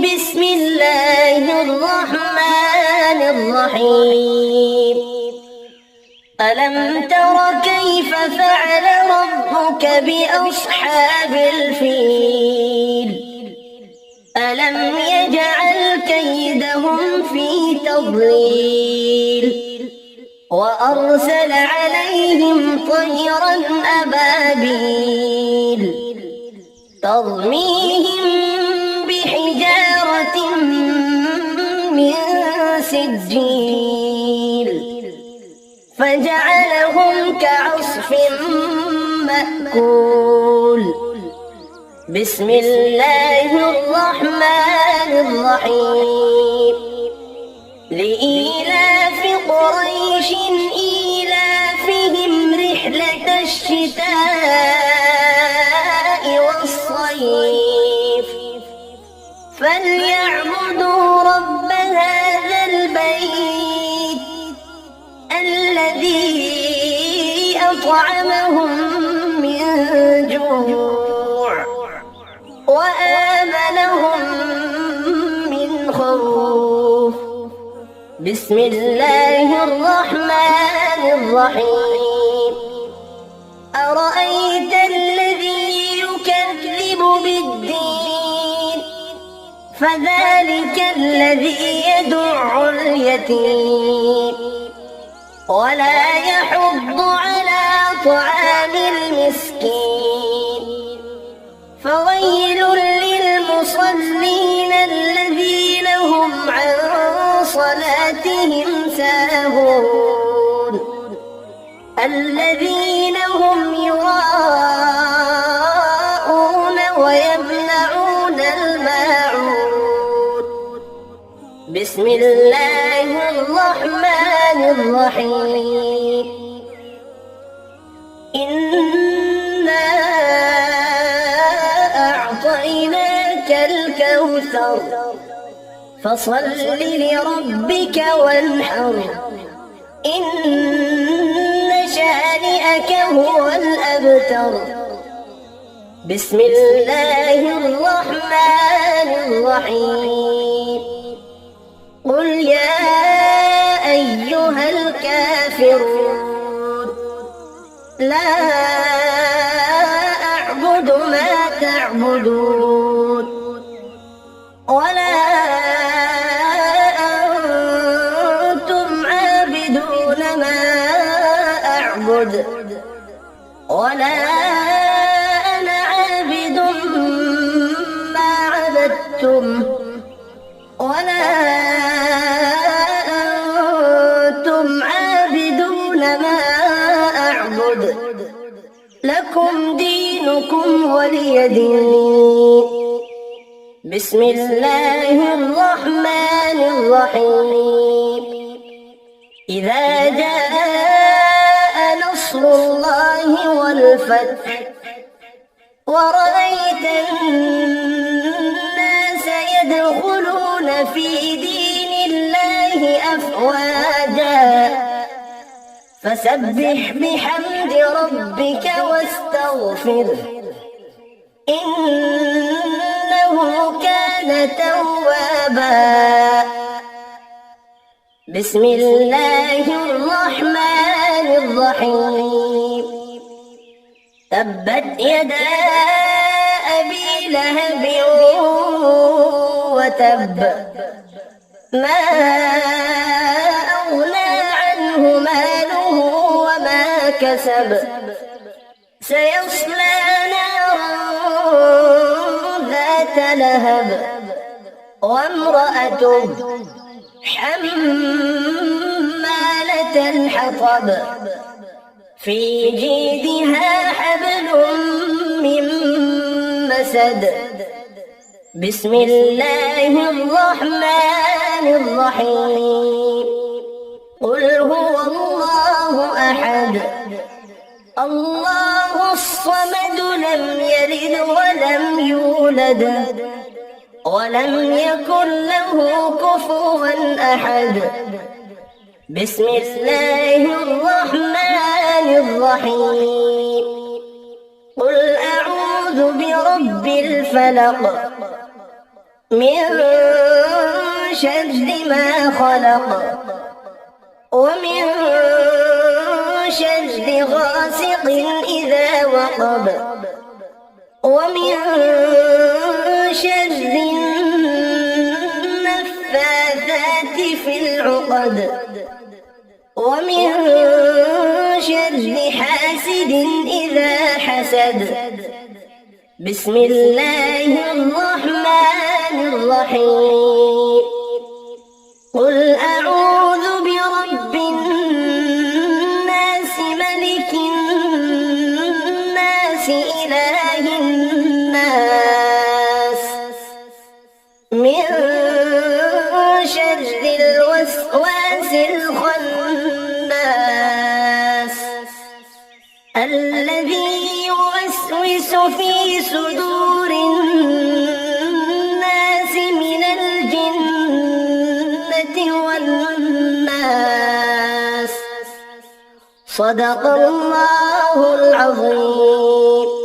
بسم الله الرحمن الرحيم. ألم تر كيف فعل ربك بأصحاب الفيل؟ ألم يجعل كيدهم في تضليل وأرسل عليهم طيرا أبابيل ترميهم بحجارة من سجيل فجعلهم كعصف مأكول. بسم الله الرحمن الرحيم. لإيلاف قريش إيلافهم رحلة الشتاء والصيف فليعبدوا رب هذا البيت الذي أطعمهم من جوع وآمنهم من خوف. بسم الله الرحمن الرحيم. أرأيت الذي يكذب بالدين فذلك الذي يدع اليتيم ولا يحض على طعام المسكين فويل للمصلين الذين هم عن صلاتهم ساهون الذين هم يراءون ويمنعون الماعون. بسم الله الرحمن الرحيم. إنا أعطيناك الكوثر فصل لربك وانحر إن شانئك هو الأبتر. بسم الله الرحمن الرحيم. قل يا أيها الكافرون لا أعبد ما تعبدون ولا أنتم عابدون ما أعبد ولا أنا عابد ما عبدتم ولا أنتم عابدون ما أعبد لكم دينكم ولي دين. بسم الله الرحمن الرحيم. إذا جاء نصر الله والفتح ورأيت الناس يدخلون في دين الله أفواجا فسبح بحمد ربك واستغفره إنه كان توابا. بسم الله الرحمن الرحيم. تبت يدا أبي لهب وتب ما أغنى عنه ماله وما كسب سيصلى نارا ذات لهب وامرأته حمالة الحطب في جيدها حبل من مسد. بسم الله الرحمن الرحيم. قل هو الله أحد الله الصمد لم يلد ولم يولد ولم يكن له كفوا أحد. بسم الله الرحمن الرحيم. قل أعوذ برب الفلق من شر ما خلق ومن شر غاسق إذا وقب ومن شر النفاثات في العقد ومن شر حاسد إذا حسد بسم الله الرحمن الرحيم قل أعوذ برب الناس ملك الناس إله الناس من شر الوسواس الخناس الذي يوسوس في صدور الناس من الجنة والناس صدق الله العظيم.